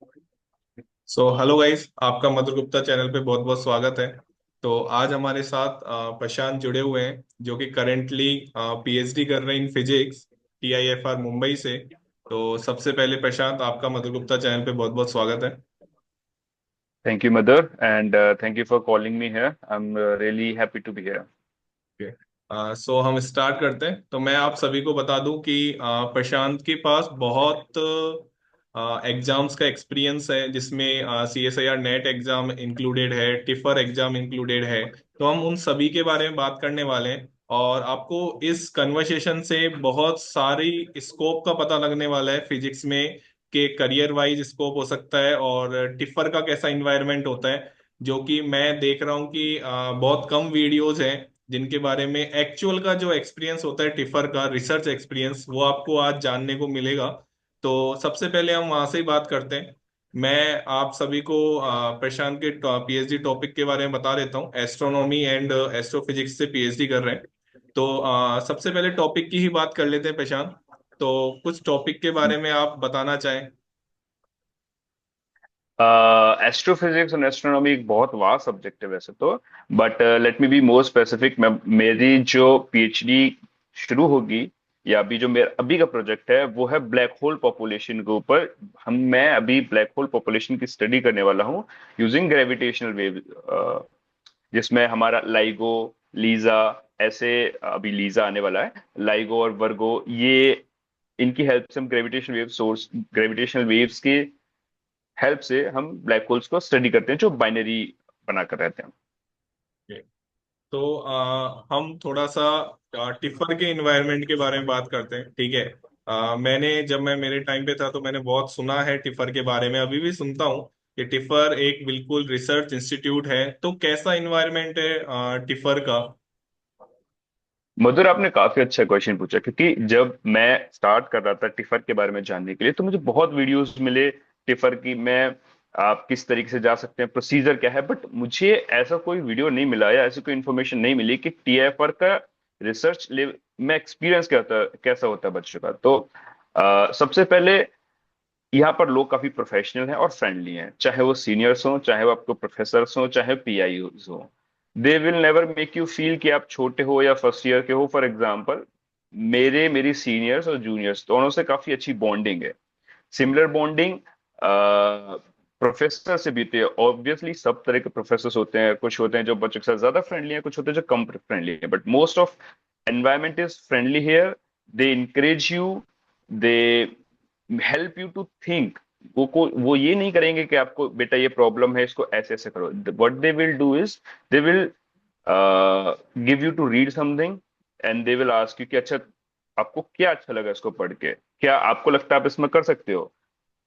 Hello guys, आपका मधुर Gupta channel पे बहुत बहुत स्वागत है। तो आज हमारे साथ प्रशांत जुड़े हुए हैं, जो कि करेंटली पीएचडी कर रहे हैं इन फिजिक्स, टीआईएफआर मुंबई से। तो सबसे पहले प्रशांत, आपका मधुर गुप्ता चैनल पे बहुत बहुत स्वागत है। Thank you, Mother, and thank you for calling me here. I'm really happy to be here. हम स्टार्ट करते हैं। तो मैं आप सभी को बता दूं कि प्रशांत के पास बहुत एग्जाम्स का एक्सपीरियंस है, जिसमें सीएसआईआर नेट एग्जाम इंक्लूडेड है, टिफर एग्जाम इंक्लूडेड है। तो हम उन सभी के बारे में बात करने वाले हैं, और आपको इस कन्वर्सेशन से बहुत सारी स्कोप का पता लगने वाला है फिजिक्स में, कि करियर वाइज स्कोप हो सकता है और टिफर का कैसा इन्वायरमेंट होता है। जो कि मैं देख रहा हूँ कि बहुत कम वीडियोज हैं जिनके बारे में एक्चुअल का जो एक्सपीरियंस होता है, टिफर का रिसर्च एक्सपीरियंस, वो आपको आज जानने को मिलेगा। तो सबसे पहले हम वहां से ही बात करते हैं। मैं आप सभी को प्रशांत के पीएचडी टॉपिक के बारे में बता देता हूँ। एस्ट्रोनॉमी एंड एस्ट्रोफिजिक्स से पीएचडी कर रहे हैं। तो सबसे पहले टॉपिक की ही बात कर लेते हैं प्रशांत। तो कुछ टॉपिक के बारे में आप बताना चाहें। एस्ट्रोफिजिक्स और एस्ट्रोनॉमी एक बहुत वास्ट सब्जेक्ट है वैसे तो। But let me be more specific. मैं मेरी जो पीएचडी शुरू होगी, या अभी जो मेरा अभी का प्रोजेक्ट है, वो है ब्लैक होल पॉपुलेशन के ऊपर। मैं अभी ब्लैक होल पॉपुलेशन की स्टडी करने वाला हूँ यूजिंग ग्रेविटेशनल वेव, जिसमें हमारा लाइगो, लीजा, ऐसे अभी लीजा आने वाला है, लाइगो और वर्गो, ये इनकी हेल्प से हम ग्रेविटेशनल वेव्स की हेल्प से हम ब्लैक होल्स को स्टडी करते हैं जो बाइनरी बनाकर रहते हैं। हम थोड़ा सा टिफर के इन्वायरमेंट के बारे में बात करते हैं, ठीक है। जब मैं मेरे टाइम पे था तो मैंने बहुत सुना है टिफर के बारे में, अभी भी सुनता हूँ कि टिफर एक बिल्कुल रिसर्च इंस्टीट्यूट है। तो कैसा इन्वायरमेंट है टिफर का? मधुर, आपने काफी अच्छा क्वेश्चन पूछा, क्योंकि जब मैं स्टार्ट कर रहा था टिफर के बारे में जानने के लिए, तो मुझे बहुत वीडियोस मिले टिफर की। मैं आप किस तरीके से जा सकते हैं, प्रोसीजर क्या है, बट मुझे ऐसा कोई वीडियो नहीं मिला या ऐसी कोई इन्फॉर्मेशन नहीं मिली कि टीएफआर का रिसर्च में एक्सपीरियंस कैसा होता है बच्चों का। तो सबसे पहले, यहाँ पर लोग काफी प्रोफेशनल हैं और फ्रेंडली हैं, चाहे वो सीनियर्स हों, चाहे वो आपको प्रोफेसर्स हों, चाहे पीआई हो। They will never make you feel कि आप छोटे हो या फर्स्ट ईयर के हो। फॉर एग्जाम्पल, मेरी सीनियर्स और जूनियर्स दोनों से काफी अच्छी बॉन्डिंग है। सिमिलर बॉन्डिंग प्रोफेसर से भी होती है। ऑब्वियसली सब तरह के प्रोफेसर होते हैं, कुछ होते हैं जो बच्चों के साथ ज्यादा फ्रेंडली हैं, कुछ होते हैं जो कम फ्रेंडली हैं, but most of environment is friendly here. They encourage you, they help you to think. वो ये नहीं करेंगे कि आपको बेटा ये प्रॉब्लम है, इसको ऐसे ऐसे करो। What they will do is, they will give you to read something, and they will ask you कि अच्छा, आपको क्या अच्छा लगा इसको पढ़ के, क्या आपको लगता है आप इसमें कर सकते हो।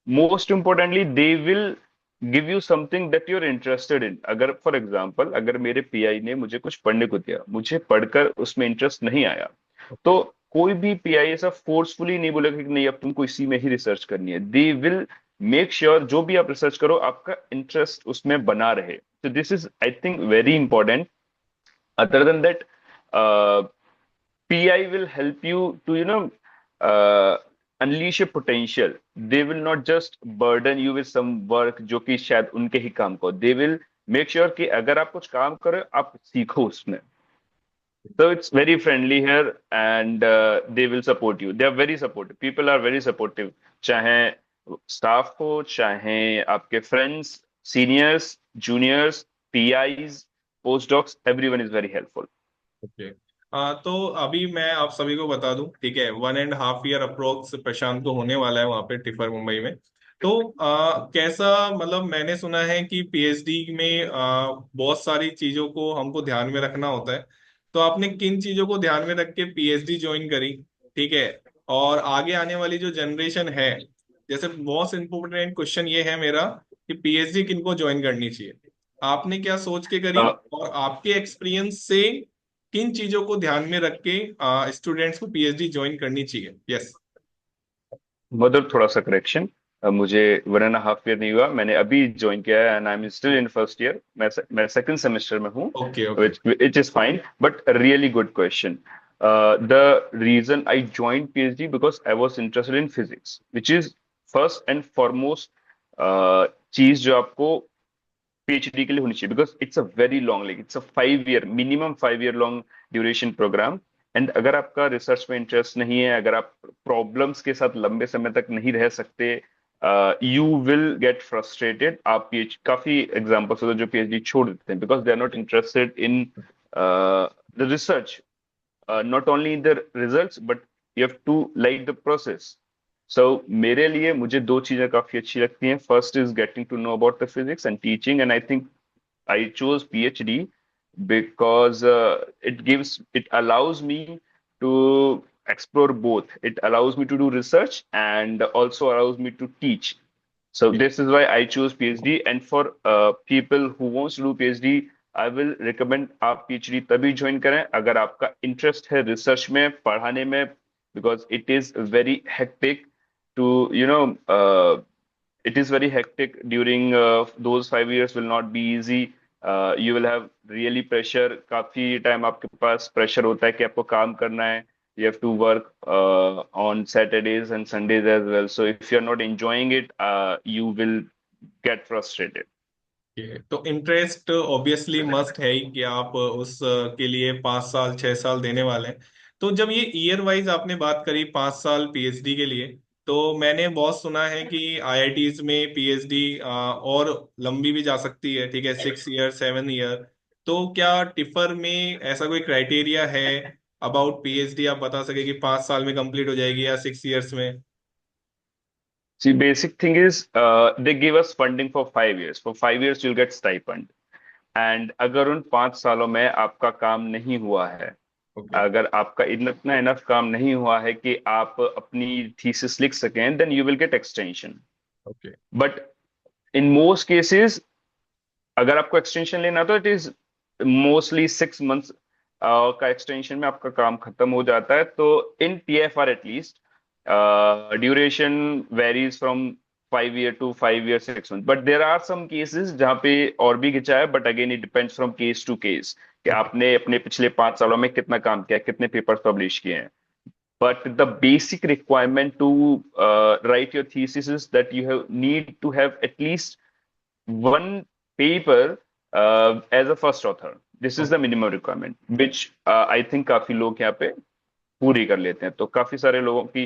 Most importantly, they will give you something that you are interested in. अगर फॉर एग्जाम्पल, अगर मेरे पीआई ने मुझे कुछ पढ़ने को दिया, मुझे पढ़कर उसमें इंटरेस्ट नहीं आया, ओके। तो कोई भी पीआई ऐसा फोर्सफुली नहीं बोलेगा कि नहीं अब तुमको इसी में ही रिसर्च करनी है। दे विल मेक श्योर जो भी आप रिसर्च करो, आपका इंटरेस्ट उसमें बना रहे। तो this is, I think, very important. Other than that, PI will help you to, unleash your potential. They will not just burden you with some work जो कि शायद उनके ही काम को। They will make sure कि अगर आप कुछ काम करो, आप सीखो उसमें। So it's very friendly here, and they will support you. They are very supportive. People are very supportive. चाहे स्टाफ हो, चाहे आपके friends, seniors, juniors, PIs, post docs, everyone is very helpful. Okay. तो अभी मैं आप सभी को बता दूं, ठीक है, 1.5 ईयर अप्रोक्स प्रशांत को होने वाला है वहां पे टिफर मुंबई में। तो कैसा, मतलब मैंने सुना है कि पीएचडी में बहुत सारी चीजों को हमको ध्यान में रखना होता है। तो आपने किन चीजों को ध्यान में रख के पीएचडी ज्वाइन करी, ठीक है? और आगे आने वाली जो जनरेशन है, जैसे मोस्ट इम्पोर्टेंट क्वेश्चन ये है मेरा कि पीएचडी किनको ज्वाइन करनी चाहिए, आपने क्या सोच के करी, और आपके एक्सपीरियंस से किन चीजों को ध्यान में रख के स्टूडेंट्स को पीएचडी ज्वाइन करनी चाहिए? यस। मधुर, थोड़ा सा करेक्शन। मुझे 1.5 ईयर नहीं हुआ, मैंने अभी ज्वाइन किया है, and I am still in first year. मैं सेकंड सेमेस्टर में हूँ, okay okay. Which it is fine, but really good question. The reason I join PhD because I was interested in physics, which is first and foremost चीज जो आपको PhD के लिए होनी चाहिए, because it's a very long, like it's a 5 year, minimum 5 year long duration program. And अगर आपका research में इंटरेस्ट नहीं है, अगर आप प्रॉब्लम्स के साथ लंबे समय तक नहीं रह सकते, यू विल गेट फ्रस्ट्रेटेड। आप पीएच काफी एग्जाम्पल्स होते हैं जो पीएचडी छोड़ देते हैं because they are not interested in the research, not only in the results but you have to like the process. So मेरे लिए मुझे दो चीजें काफी अच्छी लगती हैं. First is getting to know about the physics and teaching, and I think I chose PhD because it allows me to explore both. It allows me to do research and also allows me to teach. So this is why I chose PhD. And for people who wants to do PhD, I will recommend आप PhD तभी join करें अगर आपका interest है research में, पढ़ाने में, because it is very hectic to, it is very hectic during those 5 years will not be easy. You will have really pressure. काफी टाइम आपके पास प्रेशर होता है कि आपको काम करना है. You have to work on Saturdays and Sundays as well. So if you're not enjoying it, you will get frustrated. तो इंटरेस्ट ऑब्वियसली मस्ट है ही कि आप उस के लिए 5 साल 6 साल देने वाले हैं। तो जब ये ईयर वाइज आपने बात करी 5 साल पीएचडी के लिए, तो मैंने बहुत सुना है कि आईआईटीज में पीएचडी और लंबी भी जा सकती है, ठीक है, 6 ईयर 7 ईयर। तो क्या टिफर में ऐसा कोई क्राइटेरिया है अबाउट पीएचडी, आप बता सके कि 5 साल में कंप्लीट हो जाएगी या 6 ईयर्स में? See, basic thing is they give us funding for 5 years. For 5 years, you'll get stipend. And अगर उन 5 सालों में आपका काम नहीं हुआ है, ओके। अगर आपका इतना इनफ काम नहीं हुआ है कि आप अपनी थीसिस लिख सकें, then you will get extension. Okay. But in most cases, अगर आपको एक्सटेंशन लेना तो इट इज मोस्टली 6 मंथ्स का एक्सटेंशन में आपका काम खत्म हो जाता है. तो in TFR at least duration varies from 5 year to 5 year 6 month, but there are some cases जहाँ पे और भी खिंचा है. But again it depends from case to case कि ओके। आपने अपने पिछले 5 सालों में कितना काम किया, कितने पेपर्स पब्लिश किए हैं. But the basic requirement to write your thesis is that you have need to have at least one paper as a first author. This is the minimum requirement, which I think काफी लोग यहाँ पे पूरी कर लेते हैं. तो काफी सारे लोगों की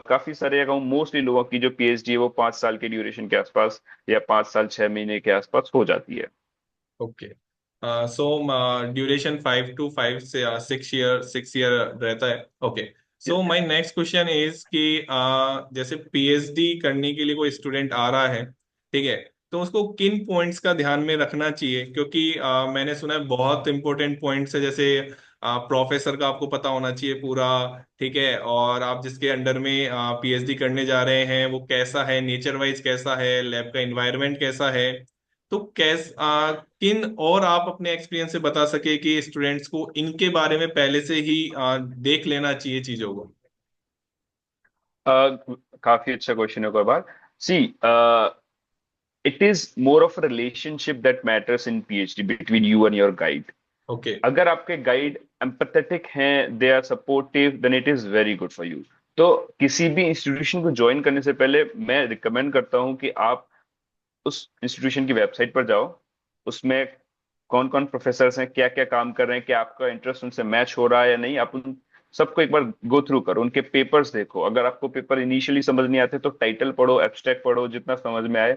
काफी सारे मोस्टली लोगों की जो पीएचडी है वो 5 साल के ड्यूरेशन के आसपास या 5 साल 6 महीने के आसपास हो जाती है. ओके। सो ड्यूरेशन 5 to 5 से 6 ईयर 6 ईयर रहता है। Okay. So my next question is कि जैसे पीएचडी करने के लिए कोई स्टूडेंट आ रहा है, ठीक है, तो उसको किन पॉइंट्स का ध्यान में रखना चाहिए? क्योंकि मैंने सुना है बहुत इंपॉर्टेंट पॉइंट्स है, जैसे प्रोफेसर का आपको पता होना चाहिए पूरा, ठीक है, और आप जिसके अंडर में पीएचडी करने जा रहे हैं वो कैसा है, नेचर वाइज कैसा है, लैब का एनवायरनमेंट कैसा है। तो किन और आप अपने एक्सपीरियंस से बता सके कि स्टूडेंट्स को इनके बारे में पहले से ही देख लेना चाहिए चीजों को? काफी अच्छा क्वेश्चन है. कोई बात. सी, it is more of a relationship that matters in PhD between you and your guide. Okay. अगर आपके गाइड एम्पैथेटिक हैं, they are supportive, then it is very good for you. तो किसी भी इंस्टीट्यूशन को ज्वाइन करने से पहले मैं रिकमेंड करता हूं कि आप उस इंस्टीट्यूशन की वेबसाइट पर जाओ. उसमें कौन कौन प्रोफेसर हैं, क्या क्या काम कर रहे हैं, क्या आपका इंटरेस्ट उनसे मैच हो रहा है या नहीं, आप उन सबको एक बार गो थ्रू करो. उनके पेपर्स देखो. अगर आपको पेपर इनिशियली समझ नहीं आते तो टाइटल पढ़ो, एब्स्ट्रैक्ट पढ़ो, जितना समझ में आए.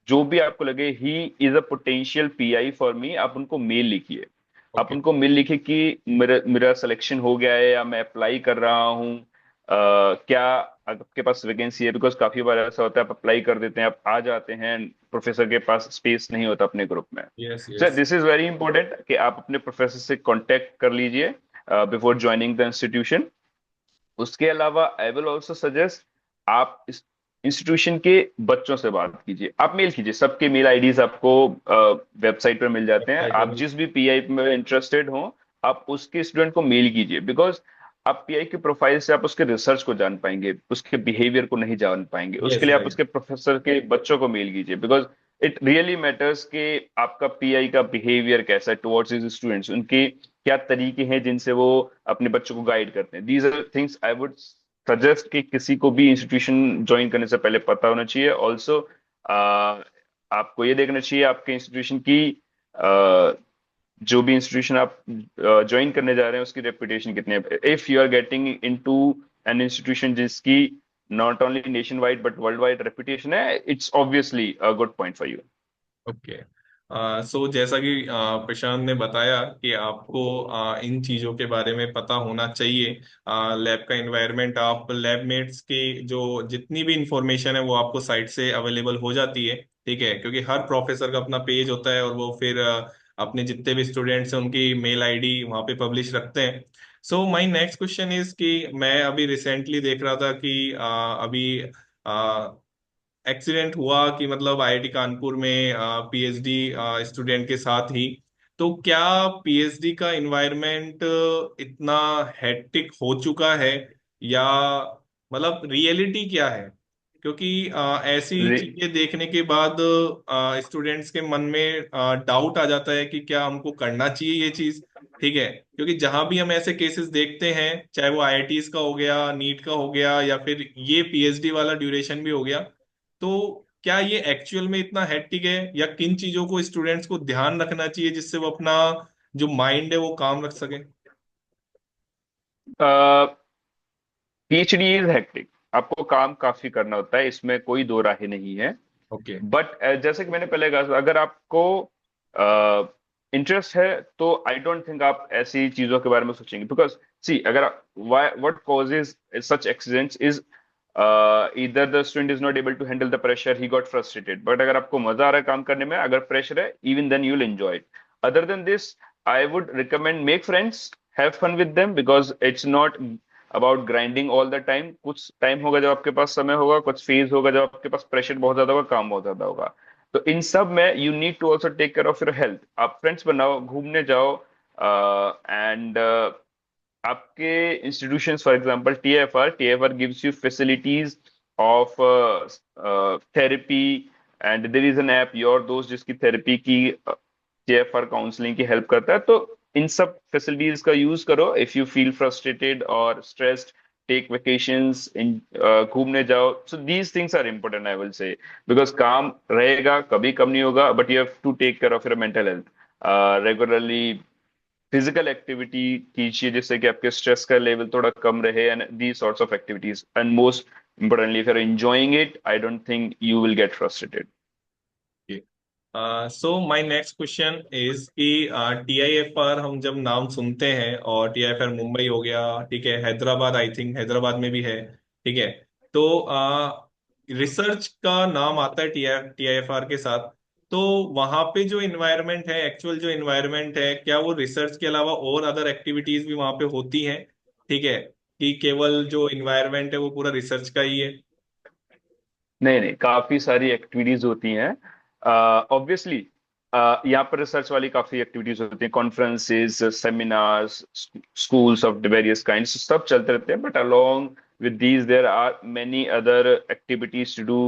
जो भी आपको लगे he is a potential pi for me, आप उनको मेल लिखिए. आप ओके। उनको मेल लिखिए कि मेरा मेरा सिलेक्शन हो गया है या मैं अप्लाई कर रहा हूँ. क्या आपके पास वैकेंसी है? बिकॉज काफी बार ऐसा होता है आप अप्लाई कर देते हैं, आप आ जाते हैं, प्रोफेसर के पास स्पेस नहीं होता अपने ग्रुप में. Yes sir, yes. This is very important कि आप अपने प्रोफेसर से कांटेक्ट कर लीजिए बिफोर ज्वाइनिंग द इंस्टीट्यूशन. उसके अलावा आई विल ऑल्सो सजेस्ट आप इस इंस्टीट्यूशन के बच्चों से बात कीजिए. आप मेल कीजिए. सबके मेल आईडीज आपको वेबसाइट पर मिल जाते हैं. आप जिस भी पीआई में इंटरेस्टेड हो, आप उसके स्टूडेंट को मेल कीजिए. बिकॉज आप पीआई के प्रोफाइल से आप उसके रिसर्च को जान पाएंगे, उसके बिहेवियर को नहीं जान पाएंगे. उसके यस लिए आप राइट। उसके प्रोफेसर के बच्चों को मेल कीजिए. बिकॉज इट रियली मैटर्स कि आपका पीआई का बिहेवियर कैसा है टुवर्ड्स हिज स्टूडेंट्स, उनके क्या तरीके हैं जिनसे वो अपने बच्चों को गाइड करते हैं. These are things I would suggest कि किसी को भी इंस्टीट्यूशन ज्वाइन करने से पहले पता होना चाहिए. ऑल्सो आपको ये देखना चाहिए आपके इंस्टीट्यूशन की अ, जो भी इंस्टीट्यूशन आप ज्वाइन करने जा रहे हैं उसकी रेपुटेशन कितनी है। If you are getting into an institution जिसकी not only nation wide but world wide reputation है, it's obviously a good point for you. Okay. So जैसा कि प्रशांत ने बताया कि आपको इन चीज़ों के बारे में पता होना चाहिए। लैब का इन्वायरमेंट, आप लैब मेट्स की जो जितनी भी इंफॉर्मेशन है वो आपको साइट से अवेलेबल हो जाती है। ठीक है, क्योंकि हर प्रोफेसर का अपना पेज होता है और वो फिर अपने जितने भी स्टूडेंट्स हैं उनकी मेल आईडी वहाँ पे पब्लिश रखते हैं। सो माय नेक्स्ट क्वेश्चन इज कि मैं अभी रिसेंटली देख रहा था कि अभी एक्सीडेंट हुआ कि मतलब आईआईटी कानपुर में पीएचडी स्टूडेंट के साथ ही। तो क्या पीएचडी का इन्वायरमेंट इतना हेक्टिक हो चुका है, या मतलब रियलिटी क्या है? क्योंकि ऐसी चीजें देखने के बाद स्टूडेंट्स के मन में डाउट आ जाता है कि क्या हमको करना चाहिए ये चीज। ठीक है, क्योंकि जहां भी हम ऐसे केसेस देखते हैं, चाहे वो आईआईटीज का हो गया, नीट का हो गया, या फिर ये पीएचडी वाला ड्यूरेशन भी हो गया, तो क्या ये एक्चुअल में इतना हेक्टिक है, या किन चीजों को स्टूडेंट्स को ध्यान रखना चाहिए जिससे वो अपना जो माइंड है वो काम रख सके? पीएचडी इज हेक्टिक, आपको काम काफी करना होता है, इसमें कोई दो राहें नहीं है। ओके। बट जैसे कि मैंने पहले कहा, अगर आपको इंटरेस्ट है तो आई डोंट थिंक आप ऐसी चीजों के बारे में सोचेंगे। बिकॉज सी, अगर what causes such accidents is either the student is not able to handle the pressure, he got frustrated, but अगर आपको मजा आ रहा है काम करने में, अगर प्रेशर है, even then you'll enjoy it. Other than this, I would recommend make friends, have fun with them, because it's not about grinding all the time. कुछ टाइम होगा जब आपके पास समय होगा, कुछ फेज होगा जब आपके पास प्रेशर बहुत ज्यादा होगा, काम बहुत ज्यादा होगा। तो इन सब में you need to also take care of your health. आप फ्रेंड्स बनाओ, घूमने जाओ, एंड आपके institutions, for example TFR gives you facilities of therapy, and there is an app your दोस्त जिसकी थेरेपी की TFR काउंसलिंग की हेल्प करता है। तो इन सब फैसिलिटीज का यूज करो। इफ यू फील फ्रस्ट्रेटेड और स्ट्रेस्ड, टेक वेकेशंस, इन घूमने जाओ। So these things are important, I will say, because काम रहेगा, कभी कम नहीं होगा, but you have to take care of your mental health regularly. Physical activity कीजिए जिससे कि आपके स्ट्रेस का लेवल थोड़ा कम रहे, and these sorts of activities, and most importantly if you're enjoying it, I don't think you will get frustrated. So my next question is कि TIFR हम जब नाम सुनते हैं, और टीआईएफआर मुंबई हो गया, ठीक है, हैदराबाद, आई थिंक हैदराबाद में भी है, ठीक है, तो रिसर्च का नाम आता है टीआईएफआर के साथ। तो वहां पे जो इन्वायरमेंट है, एक्चुअल जो इन्वायरमेंट है, क्या वो रिसर्च के अलावा और अदर एक्टिविटीज भी वहां पे होती हैं? ठीक है, कि केवल जो इन्वायरमेंट है वो पूरा रिसर्च का ही है? नहीं नहीं, काफी सारी एक्टिविटीज होती हैं। ऑब्वियसली यहाँ पर रिसर्च वाली काफी एक्टिविटीज होती हैं, conferences, seminars, schools of various kinds, सब चलते रहते हैं। But along with these there are many other activities to do.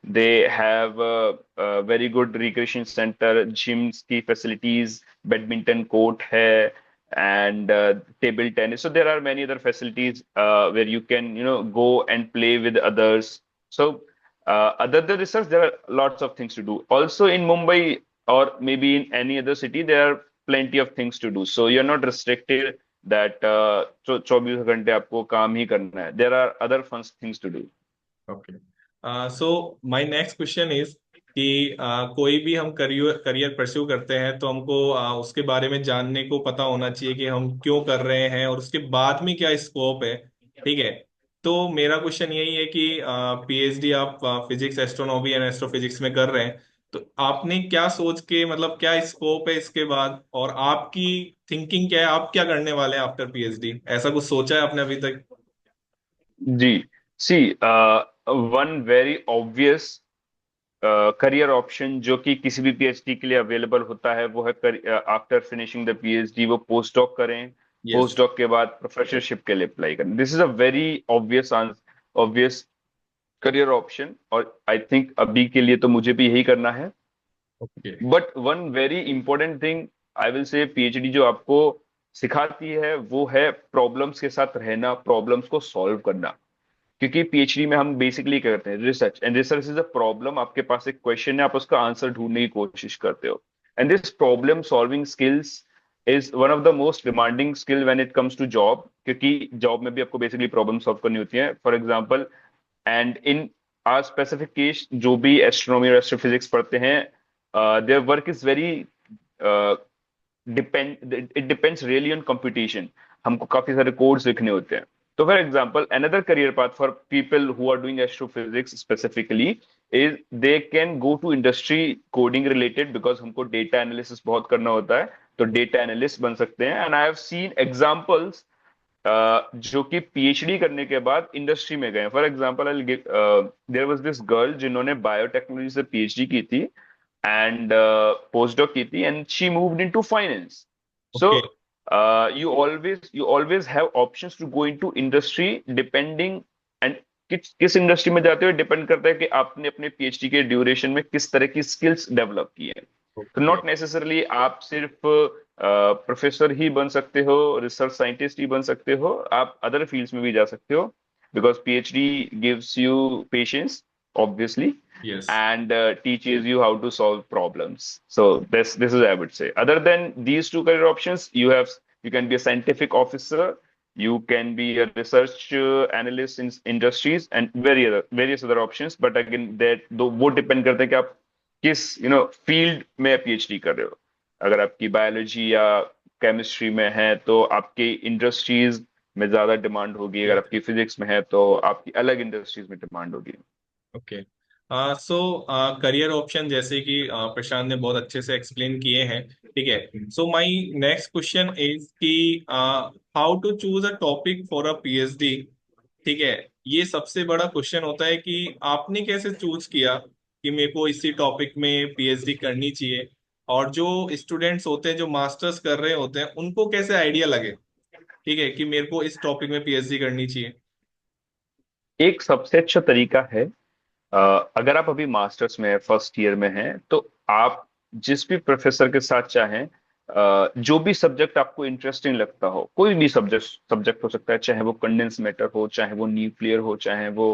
They have a very good recreation center, gyms की facilities, badminton court है, and table tennis. So there are many other facilities where you can, go and play with others. So other than research, there are lots of things to do. Also in Mumbai, or maybe in any other city, there are plenty of things to do. So you're not restricted that 24 घंटे आपको काम ही करना है. There are other fun things to do. Okay. So my next question is कि कोई भी हम career career pursue करते हैं तो हमको उसके बारे में जानने को पता होना चाहिए कि हम क्यों कर रहे हैं और उसके बाद में क्या स्कोप है। ठीक है, तो मेरा क्वेश्चन यही है कि पीएचडी आप फिजिक्स, एस्ट्रोनॉमी एंड एस्ट्रोफिजिक्स में कर रहे हैं, तो आपने क्या सोच के, मतलब क्या स्कोप है इसके बाद, और आपकी थिंकिंग क्या है, आप क्या करने वाले हैं आफ्टर पीएचडी? ऐसा कुछ सोचा है आपने अभी तक? जी, see, one very obvious career option जो कि किसी भी पीएचडी के लिए अवेलेबल होता है, वो है आफ्टर फिनिशिंग द पीएचडी वो पोस्ट डॉक करें। यस। पोस्ट डॉक के बाद प्रोफेसरशिप के लिए अप्लाई करें। This is a very obvious obvious career option, और आई थिंक अभी के लिए तो मुझे भी यही करना है। Okay. But one very important thing, I will से, पीएचडी जो आपको सिखाती है वो है प्रॉब्लम्स के साथ रहना, प्रॉब्लम्स को सॉल्व करना। क्योंकि पीएचडी में हम बेसिकली क्या करते हैं, research, and research is a problem. आपके पास एक क्वेश्चन है, आप उसका आंसर ढूंढने की कोशिश करते हो, and this problem solving skills is one of the most demanding skill when it comes to job, क्योंकि जॉब में भी आपको बेसिकली प्रॉब्लम सॉल्व करनी होती है। For example, and in our specific case, जो भी एस्ट्रोनॉमी और एस्ट्रोफिजिक्स पढ़ते हैं, their work is very it depends really on competition. हमको काफी सारे कोड्स लिखने होते हैं। तो for example, another career path for people who are doing astrophysics specifically is they can go to industry coding related, because हमको data analysis बहुत करना होता है, तो डेटा एनालिस्ट बन सकते हैं। And I have seen examples जो कि पीएचडी करने के बाद इंडस्ट्री में गए। For example, there was this girl जिन्होंने बायोटेक्नोलॉजी से पीएचडी की थी एंड पोस्ट डॉक की थी, and she moved into finance. So okay. you always have options to go into industry depending, and किस इंडस्ट्री में जाते हो डिपेंड करता है कि आपने अपने पीएचडी के ड्यूरेशन में किस तरह की स्किल्स डेवलप की है। तो ओके। नॉट नेसेसरली आप सिर्फ प्रोफेसर ही बन सकते हो, रिसर्च साइंटिस्ट ही बन सकते हो, आप अदर फील्ड्स में भी जा सकते हो, because PhD gives you patience obviously, yes. and teaches you how to solve problems. So this is, I would say, other than these two career options, you can be a scientific officer, you can be a research analyst in industries, and various other options. But again, that दो वो depend करते हैं कि आप किस field में PhD कर रहे हो। अगर आपकी बायोलॉजी या केमिस्ट्री में है तो आपकी इंडस्ट्रीज में ज्यादा डिमांड होगी, अगर आपकी फिजिक्स में है तो आपकी अलग इंडस्ट्रीज में डिमांड होगी। ओके। सो करियर ऑप्शन जैसे कि प्रशांत ने बहुत अच्छे से एक्सप्लेन किए हैं, ठीक है। So my next question is कि how to choose a topic for a PhD, ठीक है। ये सबसे बड़ा क्वेश्चन होता है कि आपने कैसे चूज किया कि मेरे को इसी टॉपिक में पीएचडी करनी चाहिए, और जो स्टूडेंट्स होते हैं जो मास्टर्स कर रहे होते हैं उनको कैसे आइडिया लगे, ठीक है, कि मेरे को इस टॉपिक में पीएचडी करनी चाहिए। एक सबसे अच्छा तरीका है, अगर आप अभी मास्टर्स में फर्स्ट ईयर में हैं तो आप जिस भी प्रोफेसर के साथ चाहें, जो भी सब्जेक्ट आपको इंटरेस्टिंग लगता हो, कोई भी सब्जेक्ट सब्जेक्ट हो सकता है, चाहे वो कंडेंस मैटर हो, चाहे वो न्यूक्लियर हो, चाहे वो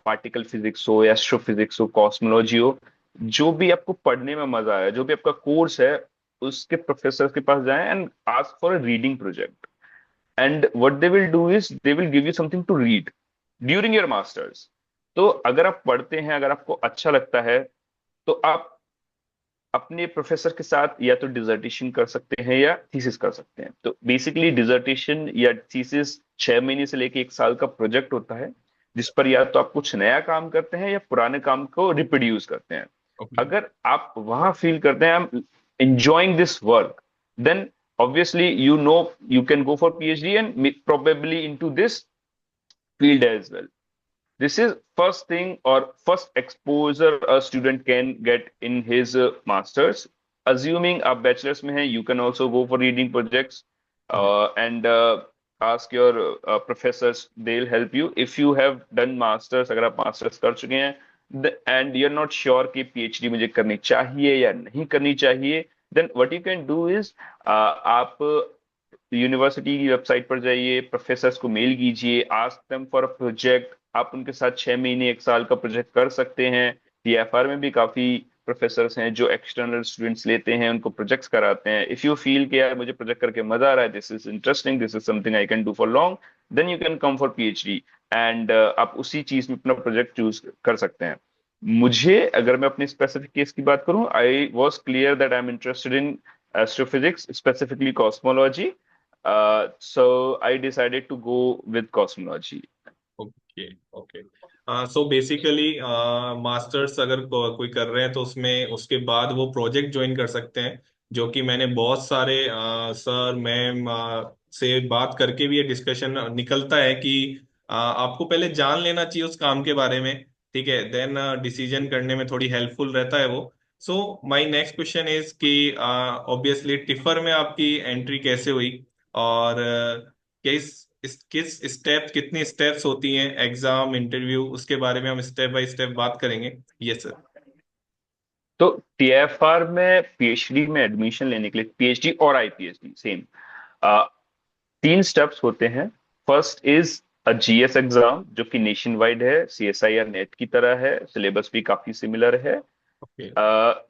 पार्टिकल फिजिक्स हो, एस्ट्रोफिजिक्स हो, कॉस्मोलॉजी हो, जो भी आपको पढ़ने में मजा आया, जो भी आपका कोर्स है, उसके प्रोफेसर के पास जाएं and ask for a reading project. And what they will do is they will give you something to read during your masters. तो अगर आप पढ़ते हैं, अगर आपको अच्छा लगता है, तो आप अपने प्रोफेसर के साथ या तो डिजर्टेशन कर सकते हैं या थीसिस कर सकते हैं। तो बेसिकली डिजर्टेशन या थीसिस 6 महीने से लेके 1 साल का प्रोजेक्ट होता है, जिस पर या तो आप कुछ नया काम करते हैं या पुराने काम को रिप्रोड्यूस करते हैं। ओके। अगर आप वहां फील करते हैं I am enjoying this work, then obviously you can go for PhD and probably into this field as well. This is first thing or first exposure a student can get in his masters. Assuming a bachelor's mein hai, you can also go for reading projects and ask your professors. They'll help you. If you have done masters, अगर आप masters कर चुके हैं and you're not sure कि PhD मुझे करनी चाहिए या नहीं करनी चाहिए, then what you can do is आप यूनिवर्सिटी की वेबसाइट पर जाइए, प्रोफेसर्स को मेल कीजिए, ask them for a project. आप उनके साथ 6 महीने 1 साल का प्रोजेक्ट कर सकते हैं। टीएफआर में भी काफी प्रोफेसर्स हैं जो एक्सटर्नल स्टूडेंट्स लेते हैं, उनको प्रोजेक्ट्स कराते हैं। इफ यू फील कि यार मुझे प्रोजेक्ट करके मजा आ रहा है, this is interesting, this is something I can do for long, then you can come for PhD and आप उसी चीज में अपना प्रोजेक्ट चूज कर सकते हैं। मुझे, अगर मैं अपने स्पेसिफिक केस की बात करूं, I was clear that I am interested in astrophysics, specifically cosmology. So I decided to go with cosmology. Okay. Okay. So basically masters अगर कोई कर रहे हैं तो उसमें उसके बाद वो प्रोजेक्ट ज्वाइन कर सकते हैं, जो कि मैंने बहुत सारे सर मैम से बात करके भी ये डिस्कशन निकलता है कि आपको पहले जान लेना चाहिए उस काम के बारे में, ठीक है, देन डिसीजन करने में थोड़ी हेल्पफुल रहता है वो। सो माय नेक्स्ट क्वेश्चन इज कि ऑब्वियसली टिफर में आपकी एंट्री कैसे हुई, और किस स्टेप कितनी स्टेप्स होती हैं, एग्जाम इंटरव्यू, उसके बारे में हम स्टेप बाय स्टेप बात करेंगे। Yes sir. तो टीएफआर में पीएचडी में एडमिशन लेने के लिए, पीएचडी और आईपीएचडी सेम, 3 स्टेप्स होते हैं। फर्स्ट इज जीएस एग्जाम जो कि नेशन वाइड है, सीएसआईआर नेट की तरह है, सिलेबस भी काफी सिमिलर है। ओके।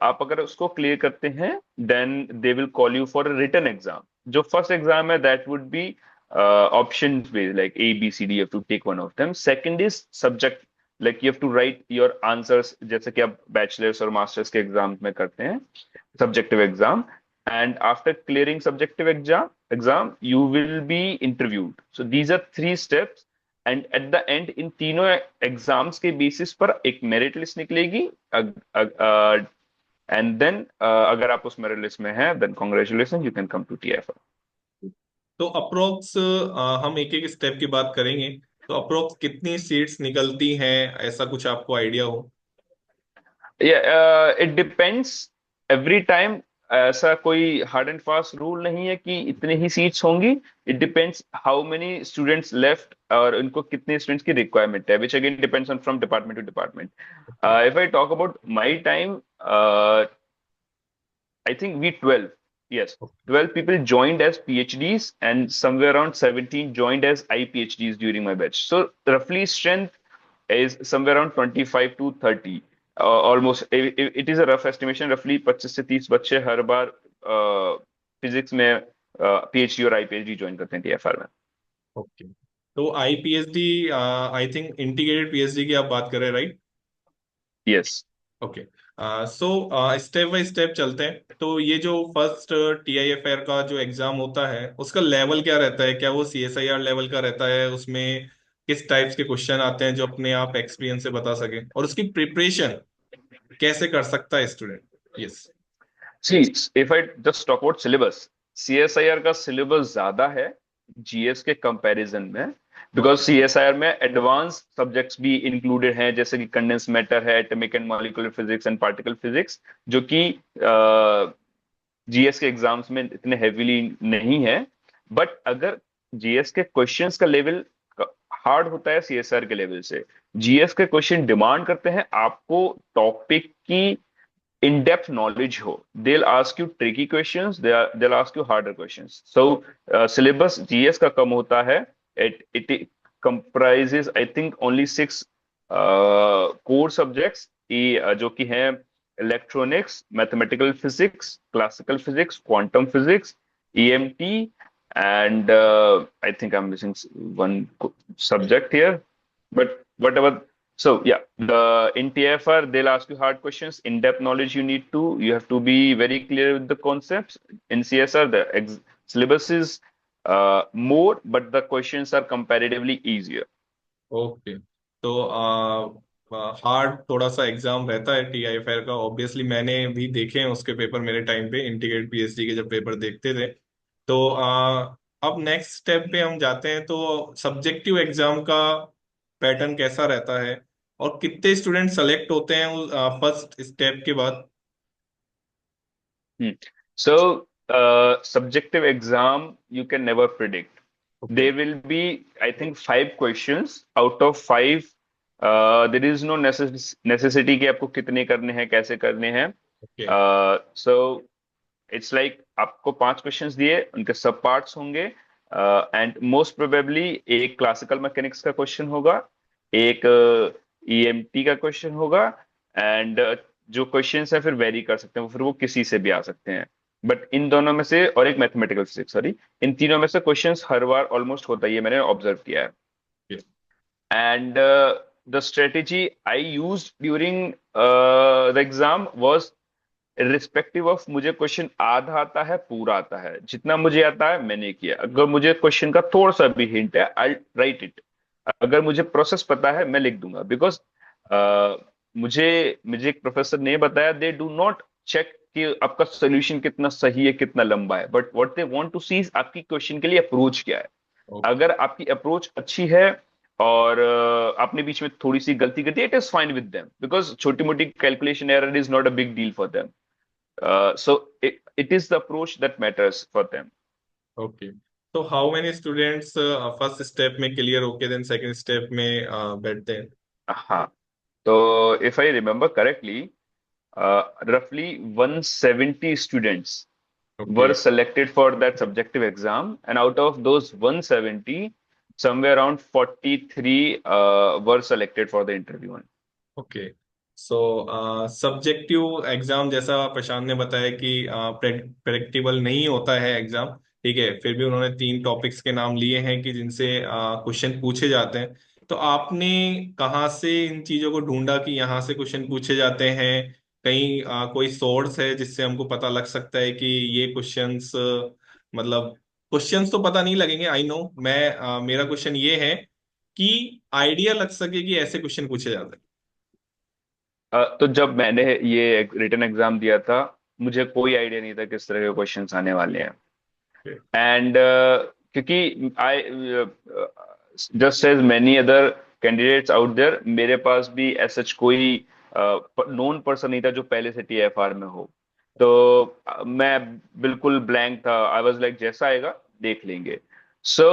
आप अगर उसको क्लियर करते हैं, then they will call you for written exam. जो फर्स्ट एग्जाम है that would be option based, like A B C D, you have to take one of them. Second is subject, like you have to write your answers, जैसे कि आप bachelors और masters के exam में करते हैं, subjective exam. And after clearing subjective exam you will be interviewed. So these are three steps, and at the end इन तीनों exams के बेसिस पर एक मेरिट लिस्ट निकलेगी। एंड देन अगर आप उस मेरिट लिस्ट में हैं, then congratulation, you can come to TFR. तो अप्रोक्स हम एक एक स्टेप की बात करेंगे। तो अप्रोक्स कितनी सीट्स निकलती हैं, ऐसा कुछ आपको आइडिया हो? It depends every time. ऐसा कोई हार्ड एंड फास्ट रूल नहीं है कि इतने ही सीट्स होंगी। It depends how many students left और उनको कितने स्टूडेंट्स की रिक्वायरमेंट है, which again depends on from department to department. Okay. If I talk about my time, I think we 12, yes, 12 people joined as PhDs, and somewhere around 17 joined as IPhDs during my batch. So roughly strength is somewhere around 25 to 30. Almost, it is a rough estimation, roughly 25 से 30 बच्चे हर बार physics में PhD और IPhD join करते हैं TFR में। Okay. तो आईपीएचडी, I think integrated PhD की आप बात कर रहे हैं, right? Yes. Okay. So step by step चलते हैं। तो ये जो फर्स्ट टीआईएफआर का जो एग्जाम होता है, उसका लेवल क्या रहता है? क्या वो सीएसआईआर लेवल का रहता है? उसमें किस टाइप्स के क्वेश्चन आते हैं जो अपने आप एक्सपीरियंस से बता सके, और उसकी प्रिपरेशन कैसे कर सकता है student? Yes. See, if I just talk about syllabus, CSIR का सिलेबस ज्यादा है जीएस के कंपैरिजन में, बिकॉज ओके। सीएसआईआर में एडवांस सब्जेक्ट्स भी इंक्लूडेड हैं, जैसे कि कंडेंस मैटर है, atomic and molecular physics and particle physics, जो कि जीएस के एग्जाम्स में इतने हेवीली नहीं है। बट अगर जीएस के क्वेश्चंस का लेवल हार्ड होता है सीएसआर के लेवल से, जीएस के क्वेश्चन डिमांड करते हैं आपको टॉपिक की in-depth knowledge ho. They'll ask you tricky questions. They'll ask you harder questions. So syllabus GS का कम होता है. It comprises I think only 6 core subjects, जो कि हैं electronics, mathematical physics, classical physics, quantum physics, EMT, and I think I'm missing one subject here. But whatever. So yeah, in TFR they'll ask you hard questions, in-depth knowledge you have to be very clear with the concepts. In CSR syllabus is more, but the questions are comparatively easier. Okay. तो hard थोड़ा सा exam रहता है TIFR का, obviously मैंने भी देखे हैं उसके पेपर मेरे टाइम पे, इंटीग्रेटेड पीएचडी के जब पेपर देखते थे। तो अब नेक्स्ट स्टेप पे हम जाते हैं। तो सब्जेक्टिव एग्जाम का पैटर्न कैसा रहता है, और कितने स्टूडेंट सेलेक्ट होते हैं फर्स्ट स्टेप के बाद? Hmm. So, subjective exam you can never predict. Okay. There will be, I think, 5 questions out of 5. There is no necessity कि आपको कितने करने हैं, कैसे करने हैं. ओके। So it's like आपको 5 क्वेश्चंस दिए, उनके सब पार्ट्स होंगे, एंड मोस्ट प्रोबेबली एक क्लासिकल मैकेनिक्स का क्वेश्चन होगा, एक ईएमटी का क्वेश्चन होगा, एंड जो क्वेश्चंस है फिर वेरी कर सकते हैं, फिर वो किसी से भी आ सकते हैं। बट इन दोनों में से, और एक मैथमेटिकल फिजिक्स, सॉरी, इन तीनों में से क्वेश्चंस हर बार ऑलमोस्ट होता ही है, मैंने ऑब्जर्व किया है। And the strategy I use during the exam was respective of मुझे क्वेश्चन आधा आता है पूरा आता है, जितना मुझे आता है मैंने किया। अगर मुझे क्वेश्चन का थोड़ा सा भी हिंट है, आई राइट इट। अगर मुझे प्रोसेस पता है मैं लिख दूंगा, बिकॉज मुझे मुझे एक प्रोफेसर ने बताया, दे डू नॉट चेक कि आपका सोल्यूशन कितना सही है, कितना लंबा है, but what they want to see is आपकी क्वेश्चन के लिए अप्रोच क्या है। ओके। अगर आपकी अप्रोच अच्छी है और आपने बीच में थोड़ी सी गलती कर दी, it is fine with them, because छोटी मोटी calculation error is not a big deal for them. So it is the approach that matters for them. Okay. तो how many students first step में क्लियर होके then second step में बैठते हैं? हाँ, तो if I remember correctly, roughly 170 students okay. were selected for that subjective exam, and out of those 170, somewhere around 43 were selected for the interview. Okay. So subjective exam जैसा प्रशांत ने बताया कि predictable नहीं होता है एग्जाम, ठीक है, फिर भी उन्होंने 3 टॉपिक्स के नाम लिए हैं कि जिनसे क्वेश्चन पूछे जाते हैं। तो आपने कहाँ से इन चीजों को ढूंढा कि यहाँ से क्वेश्चन पूछे जाते हैं? कहीं कोई सोर्स है जिससे हमको पता लग सकता है कि ये क्वेश्चंस, मतलब क्वेश्चंस तो पता नहीं लगेंगे, आई नो। मेरा क्वेश्चन ये है कि आइडिया लग सके कि ऐसे क्वेश्चन पूछे जाते हैं। तो जब मैंने ये रिटन एग्जाम दिया था, मुझे कोई आइडिया नहीं था किस तरह के क्वेश्चंस आने वाले हैं। एंड क्योंकि I just as many other candidates out there, मेरे पास भी ऐसा कोई नोन पर्सन नहीं था जो पहले से टीएफआर में हो। तो मैं बिल्कुल ब्लैंक था। आई वाज लाइक जैसा आएगा देख लेंगे। सो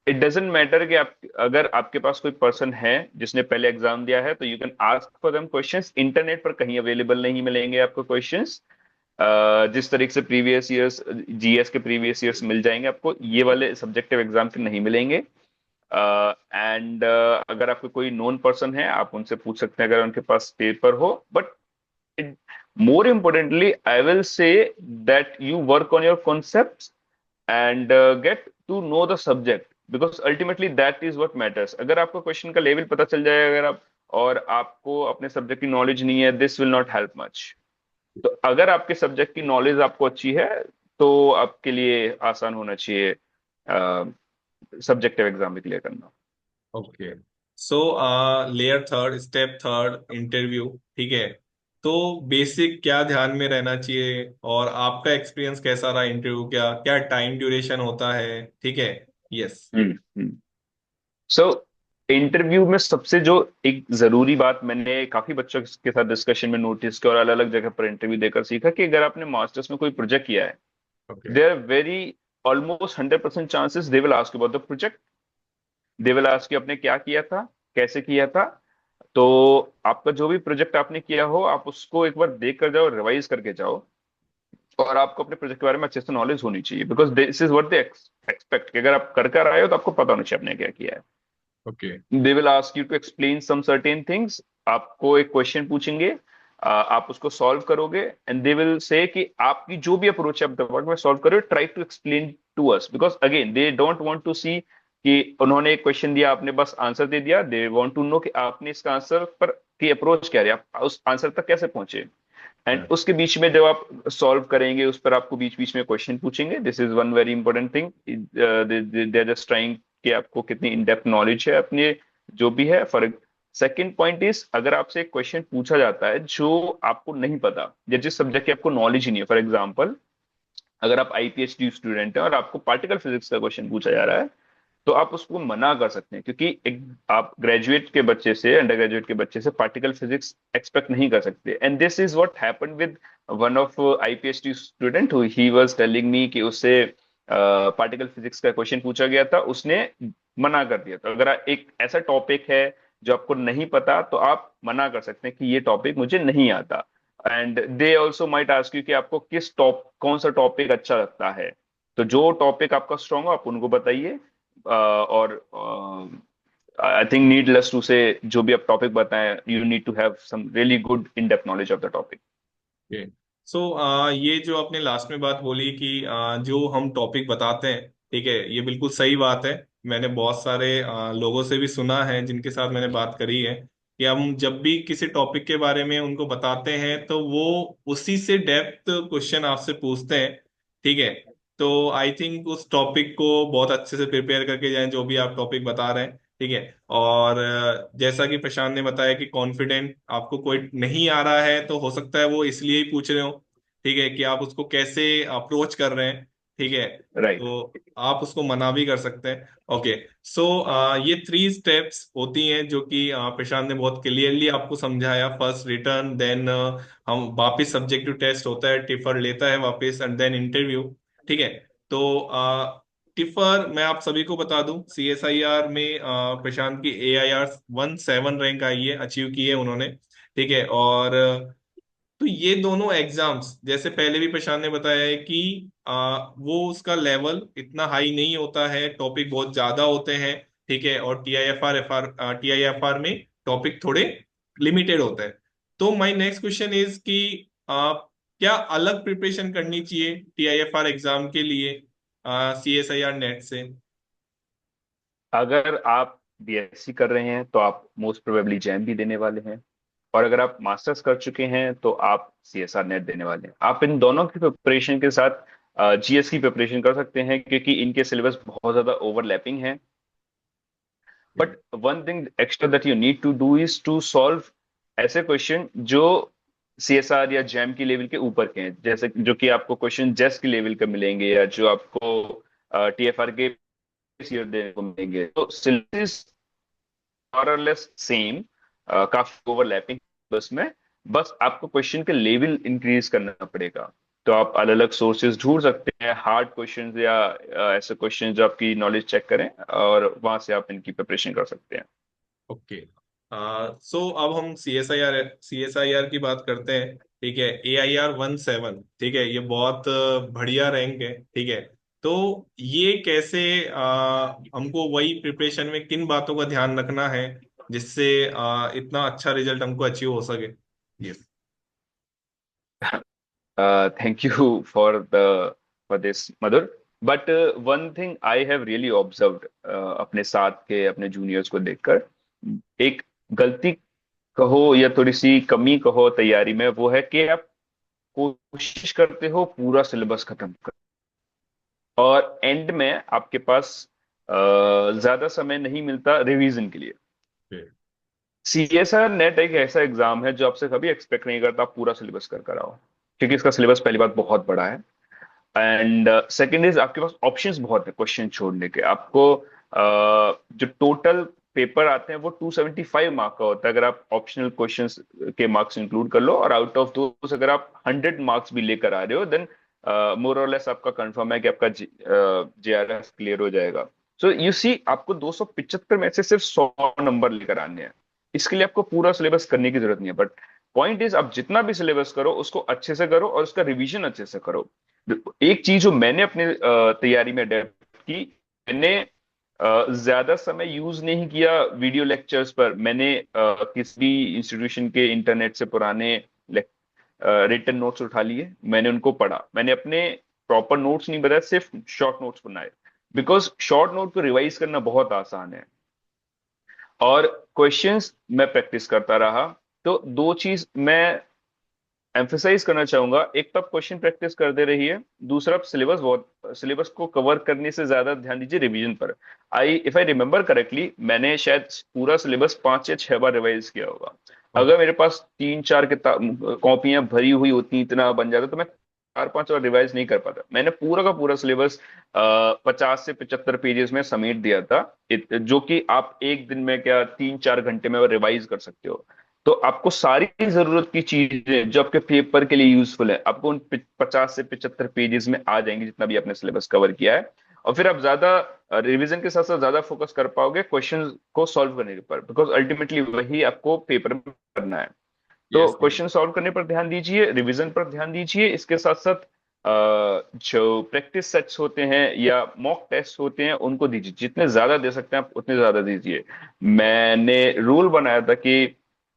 इट डजेंट मैटर कि आप, अगर आपके पास कोई पर्सन है जिसने पहले एग्जाम दिया है, तो you can ask for them questions. Internet पर कहीं अवेलेबल नहीं मिलेंगे आपको क्वेश्चंस। जिस तरीके से प्रीवियस ईयर्स, जीएस के प्रीवियस ईयर्स मिल जाएंगे आपको, ये वाले सब्जेक्टिव एग्जाम के नहीं मिलेंगे। एंड अगर आपको कोई नोन पर्सन है, आप उनसे पूछ सकते हैं अगर उनके पास पेपर हो। But more importantly, I will say that you work on your concepts and get to know the subject, because ultimately that is what matters. अगर आपको क्वेश्चन का लेवल पता चल जाए, अगर आप और आपको अपने सब्जेक्ट की नॉलेज नहीं है, this will not help much. तो अगर आपके सब्जेक्ट की नॉलेज आपको अच्छी है, तो आपके लिए आसान होना चाहिए सब्जेक्टिव एग्जाम भी क्लियर करना। Okay. So layer third, step third, interview, ठीक है। तो बेसिक क्या ध्यान में रहना चाहिए, और आपका एक्सपीरियंस कैसा रहा इंटरव्यू? क्या क्या टाइम ड्यूरेशन होता है, ठीक है? यस। हम्म। सो इंटरव्यू में सबसे जो एक जरूरी बात मैंने काफी बच्चों के साथ डिस्कशन में नोटिस किया और अलग अलग जगह पर इंटरव्यू देकर सीखा, कि अगर आपने मास्टर्स में कोई प्रोजेक्ट किया है, okay. There are very almost 100% chances they will ask about the project. They will ask आपने क्या किया था, कैसे किया था। तो आपका जो भी प्रोजेक्ट आपने किया हो, आप उसको एक बार देख कर जाओ, रिवाइज करके जाओ। और आपको अपने प्रोजेक्ट के बारे में अच्छे से नॉलेज होनी चाहिए, because this is what they expect, कि अगर आप कर कर आए हो तो आपको पता होना चाहिए आपने क्या किया है। Okay. They will ask you to explain some certain things. आपको एक क्वेश्चन पूछेंगे, आप उसको सॉल्व करोगे, एंड दे विल से कि आपकी जो भी अप्रोच है आप दिमाग में सॉल्व करो, try to explain to us, because again they don't want to see कि उन्होंने एक क्वेश्चन दिया, आपने बस आंसर दे दिया। दे वांट टू नो कि आपने इसका आंसर पर की अप्रोच क्या रही, आप उस आंसर तक कैसे पहुंचे। एंड उसके बीच में जब आप सॉल्व करेंगे, उस पर आपको बीच बीच में क्वेश्चन पूछेंगे। This is one very important thing. They are just trying कि आपको कितनी इन डेप्थ नॉलेज है अपने जो भी है। फॉर सेकंड पॉइंट इज, अगर आपसे एक क्वेश्चन पूछा जाता है जो आपको नहीं पता, या जिस सब्जेक्ट की आपको नॉलेज ही नहीं है, फॉर एग्जाम्पल अगर आप आईपीएचडी स्टूडेंट हैं और आपको पार्टिकल फिजिक्स का क्वेश्चन पूछा जा रहा है, तो आप उसको मना कर सकते हैं, क्योंकि एक आप ग्रेजुएट के बच्चे से, अंडर ग्रेजुएट के बच्चे से पार्टिकल फिजिक्स एक्सपेक्ट नहीं कर सकते। And this is what happened with one of iPhD student, he was telling me कि उससे पार्टिकल फिजिक्स का क्वेश्चन पूछा गया था, उसने मना कर दिया। तो अगर एक ऐसा टॉपिक है जो आपको नहीं पता, तो आप मना कर सकते हैं कि ये टॉपिक मुझे नहीं आता। And they also might ask you कि आपको कौन सा टॉपिक अच्छा लगता है। तो जो टॉपिक आपका स्ट्रांग हो आप उनको बताइए। और आई थिंक नीडलेस टू से, जो भी आप टॉपिक बताएं, you need to have some really good in depth knowledge of the topic. Okay. So ये जो आपने लास्ट में बात बोली कि जो हम टॉपिक बताते हैं, ठीक है, ये बिल्कुल सही बात है। मैंने बहुत सारे लोगों से भी सुना है जिनके साथ मैंने बात करी है कि हम जब भी किसी टॉपिक के बारे में उनको बताते हैं तो वो उसी से डेप्थ क्वेश्चन आपसे पूछते हैं, ठीक है। तो आई थिंक उस टॉपिक को बहुत अच्छे से प्रिपेयर करके जाएं, जो भी आप टॉपिक बता रहे हैं, ठीक है। और जैसा कि प्रशांत ने बताया कि कॉन्फिडेंट आपको कोई नहीं आ रहा है, तो हो सकता है वो इसलिए ही पूछ रहे हो, ठीक है, कि आप उसको कैसे अप्रोच कर रहे हैं, ठीक है। राइट। तो आप उसको मना भी कर सकते हैं। ओके। सो ये 3 स्टेप्स होती हैं जो कि प्रशांत ने बहुत क्लियरली आपको समझाया। फर्स्ट रिटर्न, देन हम वापस सब्जेक्टिव टेस्ट होता है, टिफर लेता है वापस, एंड देन इंटरव्यू, ठीक है। तो टिफर मैं आप सभी को बता दूं, सीएसआईआर में प्रशांत की AIR 17 रैंक आई है, अचीव की है उन्होंने, ठीक है। और तो ये दोनों एग्जाम्स, जैसे पहले भी प्रशांत ने बताया है कि वो उसका लेवल इतना हाई नहीं होता है, टॉपिक बहुत ज्यादा होते हैं, ठीक है, और टीआईएफआर में टॉपिक थोड़े लिमिटेड होते हैं। तो माय नेक्स्ट क्वेश्चन इज कि क्या अलग प्रिपरेशन करनी चाहिए टीआईएफआर एग्जाम के लिए सीएसआईआर नेट से? अगर आप बीएससी कर रहे हैं तो आप मोस्ट प्रोबेबली जैम भी देने वाले हैं, और अगर आप मास्टर्स कर चुके हैं तो आप सीएसआर नेट देने वाले हैं। आप इन दोनों की प्रिपरेशन के साथ जीएस की प्रिपरेशन कर सकते हैं, क्योंकि इनके सिलेबस बहुत ज्यादा ओवरलैपिंग है। But one thing extra that you need to do is to solve ऐसे क्वेश्चन जो सीएसआर या जैम की लेवल के ऊपर के हैं, जैसे जो कि आपको क्वेश्चन जेस की लेवल के मिलेंगे, या जो आपको टीएफआर के ईयर देने को मिलेंगे। तो सिलेबस और लेस सेम, काफी ओवरलैपिंग बस में, बस आपको क्वेश्चन के लेवल इंक्रीज करना पड़ेगा। तो आप अलग अलग सोर्सेज ढूंढ सकते हैं, हार्ड क्वेश्चंस या ऐसे क्वेश्चन जो आपकी नॉलेज चेक करें, और वहां से आप इनकी प्रिपरेशन कर सकते हैं। ओके। सो अब हम सीएसआईआर की बात करते हैं। ठीक है, AIR 17, ठीक है, ये बहुत बढ़िया रैंक है, ठीक है। तो ये कैसे हमको वही प्रिपरेशन में किन बातों का ध्यान रखना है जिससे इतना अच्छा रिजल्ट हमको अचीव हो सके? Yes. Thank you for this, Madhur. But one thing I have really observed अपने साथ के अपने जूनियर्स को देखकर, एक गलती कहो या थोड़ी सी कमी कहो तैयारी में, वो है कि आप कोशिश करते हो पूरा सिलेबस खत्म कर, और एंड में आपके पास ज्यादा समय नहीं मिलता रिवीजन के लिए। सीएसआर नेट एक ऐसा एग्जाम है जो आपसे कभी एक्सपेक्ट नहीं करता आप पूरा सिलेबस कर कर आओ, क्योंकि इसका सिलेबस पहली बात बहुत बड़ा है, एंड सेकंड इज आपके पास ऑप्शंस बहुत है क्वेश्चन छोड़ने के। आपको जो टोटल पेपर आते हैं वो 275 मार्क का होता है, अगर आप ऑप्शनल क्वेश्चंस के मार्क्स इंक्लूड कर लो, और आउट ऑफ दोस अगर आप 100 मार्क्स भी लेकर आ रहे हो, देन मोर और लेस आपका कंफर्म है कि आपका जेआरएफ क्लियर हो जाएगा। सो यू सी, आपको 275 में से सिर्फ 100 नंबर लेकर आने हैं। इसके लिए आपको पूरा सिलेबस करने की जरूरत नहीं है, बट पॉइंट इज आप जितना भी सिलेबस करो उसको अच्छे से करो, और उसका रिवीजन अच्छे से करो। एक चीज जो मैंने अपनी तैयारी में अडेप्ट की, मैंने ज्यादा समय यूज नहीं किया वीडियो लेक्चर्स पर। मैंने किसी भी इंस्टीट्यूशन के इंटरनेट से पुराने रिटन नोट्स उठा लिए, मैंने उनको पढ़ा, मैंने अपने प्रॉपर नोट्स नहीं बनाए, सिर्फ शॉर्ट नोट्स बनाए, बिकॉज शॉर्ट नोट को रिवाइज करना बहुत आसान है, और क्वेश्चंस मैं प्रैक्टिस करता रहा। तो दो चीज मैं एम्फेसाइज करना चाहूंगा, एक तो आप क्वेश्चन प्रैक्टिस करते रहिए, दूसरा आप सिलेबस को कवर करने से ज्यादा ध्यान दीजिए रिवीजन पर। इफ आई रिमेम्बर करेक्टली, मैंने शायद पूरा सिलेबस 5 या 6 बार रिवाइज किया होगा। अगर मेरे पास 3 4 किताब कॉपियां भरी हुई होती, इतना बन जाता, तो मैं 4 5 बार रिवाइज नहीं कर पाता। मैंने पूरा का पूरा सिलेबस 50 से 75 पेजेस में समेट दिया था, जो कि आप एक दिन में क्या 3 4 घंटे में रिवाइज कर सकते हो। तो आपको सारी जरूरत की चीजें जो आपके पेपर के लिए यूजफुल है, आपको उन 50 से 75 पेजेस में आ जाएंगी, जितना भी आपने सिलेबस कवर किया है। और फिर आप ज्यादा रिवीजन के साथ साथ ज्यादा फोकस कर पाओगे क्वेश्चन को सॉल्व करने के पर, बिकॉज अल्टीमेटली वही आपको पेपर में करना है। तो यस। क्वेश्चन सॉल्व करने पर ध्यान दीजिए, रिवीजन पर ध्यान दीजिए, इसके साथ साथ जो प्रैक्टिस सेट्स होते हैं या मॉक टेस्ट होते हैं उनको दीजिए, जितने ज्यादा दे सकते हैं आप उतने ज्यादा दीजिए। मैंने रूल बनाया था कि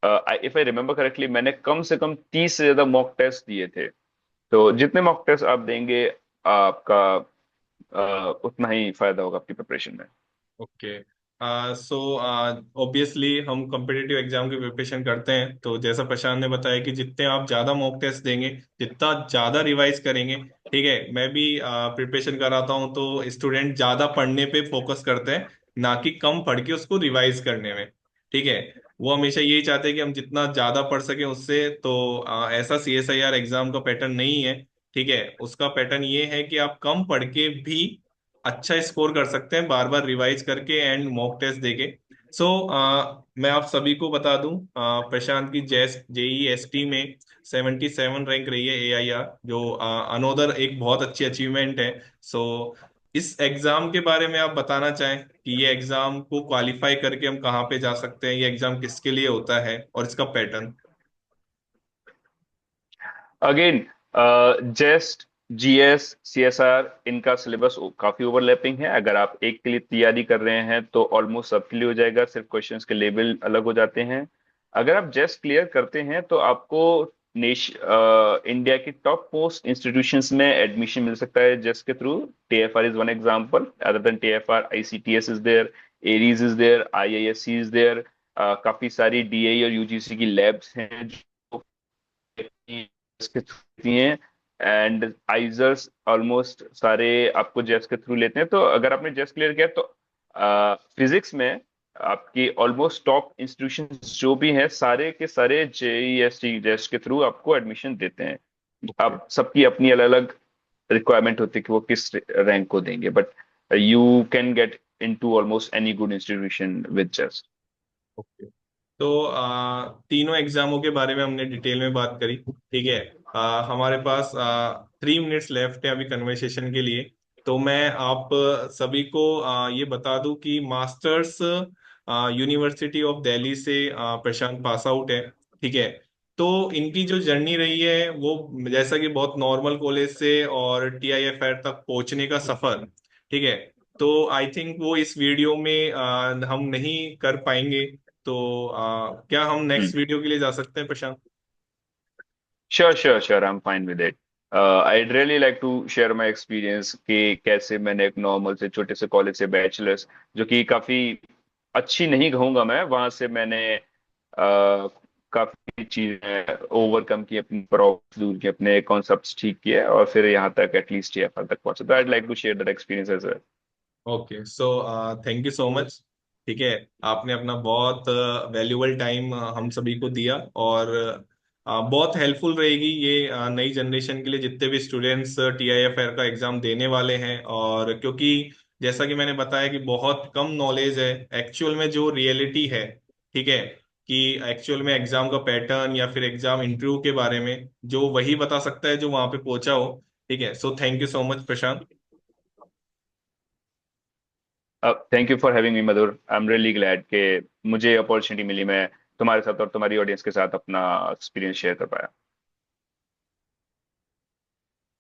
इफ आई रिमेम्बर करेक्टली, मैंने कम से कम 30 से ज्यादा मॉक टेस्ट दिए थे। तो जितने मॉक टेस्ट आप देंगे, आपका उतना ही फायदा होगा आपकी प्रिपरेशन में। ओके। सो ऑब्वियसली हम कॉम्पिटिटिव एग्जाम की प्रिपरेशन करते हैं, तो जैसा प्रशांत ने बताया कि जितने आप ज्यादा मॉक टेस्ट देंगे, जितना ज्यादा रिवाइज करेंगे, ठीक है। मैं भी प्रिपरेशन कराता हूँ तो स्टूडेंट ज्यादा पढ़ने पे फोकस करते हैं, ना कि कम पढ़ के उसको रिवाइज करने में, ठीक है। वो हमेशा यही चाहते हैं कि हम जितना ज्यादा पढ़ सकें उससे। तो ऐसा सीएसआईआर एग्जाम का पैटर्न नहीं है, ठीक है। उसका पैटर्न ये है कि आप कम पढ़ के भी अच्छा स्कोर कर सकते हैं, बार बार रिवाइज करके एंड मॉक टेस्ट देके। सो मैं आप सभी को बता दूं, प्रशांत की JEE ST में 77 रैंक रही है AIR, जो अनोदर एक बहुत अच्छी अचीवमेंट है। सो इस एग्जाम के बारे में आप बताना चाहें कि ये एग्जाम को क्वालिफाई करके हम कहाँ पे जा सकते हैं, ये एग्जाम किसके लिए होता है और इसका पैटर्न? अगेन जेस्ट, जीएस, सीएसआर, इनका सिलेबस काफी ओवरलैपिंग है। अगर आप एक के लिए तैयारी कर रहे हैं तो ऑलमोस्ट सबके लिए हो जाएगा, सिर्फ क्वेश्चंस के लेवल अलग हो जाते हैं। अगर आप जेस्ट क्लियर करते हैं तो आपको इंडिया की टॉप मोस्ट इंस्टीट्यूशंस में एडमिशन मिल सकता है जेस्ट के थ्रू। TFR is one example, other than TFR ICTS is there, ARIES is there, IISc is there. काफी सारी डीएई और यूजीसी की लैब्स हैं जो के थ्रू लेती हैं। एंड आइजर्स ऑलमोस्ट सारे आपको जेस के थ्रू लेते हैं। तो अगर आपने जेस क्लियर किया तो फिजिक्स में आपकी ऑलमोस्ट टॉप इंस्टीट्यूशन जो भी हैं सारे के सारे जेईएसटी जेस के थ्रू आपको एडमिशन देते हैं। ओके। अब सबकी अपनी अलग अलग रिक्वायरमेंट होती है कि वो किस रैंक को देंगे, but you can get into almost any good institution with जेस। ओके। तो तीनों एग्जामों के बारे में हमने डिटेल में बात करी, ठीक है। हमारे पास 3 मिनट्स लेफ्ट है अभी कन्वर्सेशन के लिए। तो मैं आप सभी को ये बता दूं कि मास्टर्स यूनिवर्सिटी ऑफ दिल्ली से प्रशांत पास आउट है, ठीक है। तो इनकी जो जर्नी रही है वो जैसा कि बहुत नॉर्मल कॉलेज से और टीआईएफआर तक पहुंचने का सफर, ठीक है। तो आई थिंक वो इस वीडियो में हम नहीं कर पाएंगे। तो क्या हम नेक्स्ट वीडियो के लिए जा सकते हैं Prashant? Sure sure sure, I am fine with it. I'd really like to share my experience कि कैसे मैंने एक नॉर्मल से छोटे से कॉलेज से बैचलर्स, जो कि काफी अच्छी नहीं कहूंगा मैं, वहां से मैंने काफी चीजें ओवरकम की, अपनी प्रॉब्लम्स दूर की, अपने कॉन्सेप्ट्स ठीक किए और फिर यहाँ तक एटलीस्ट ईएफआर तक पहुंचे। तो I'd like to share that experience as well. Okay. So thank you so much, ठीक है। आपने अपना बहुत वैल्यूबल टाइम हम सभी को दिया, और बहुत हेल्पफुल रहेगी ये नई जनरेशन के लिए, जितने भी स्टूडेंट्स टीआईएफआर का एग्जाम देने वाले हैं। और क्योंकि जैसा कि मैंने बताया कि बहुत कम नॉलेज है एक्चुअल में जो रियलिटी है, ठीक है, कि एक्चुअल में एग्जाम का पैटर्न या फिर एग्जाम इंटरव्यू के बारे में जो वही बता सकता है जो वहां पे पहुंचा हो, ठीक है। So thank you so much Prashant. Thank you for having me Madhur, I am really glad कि मुझे अपॉर्चुनिटी मिली, मैं तुम्हारे साथ और तुम्हारी ऑडियंस के साथ अपना एक्सपीरियंस शेयर कर पाया।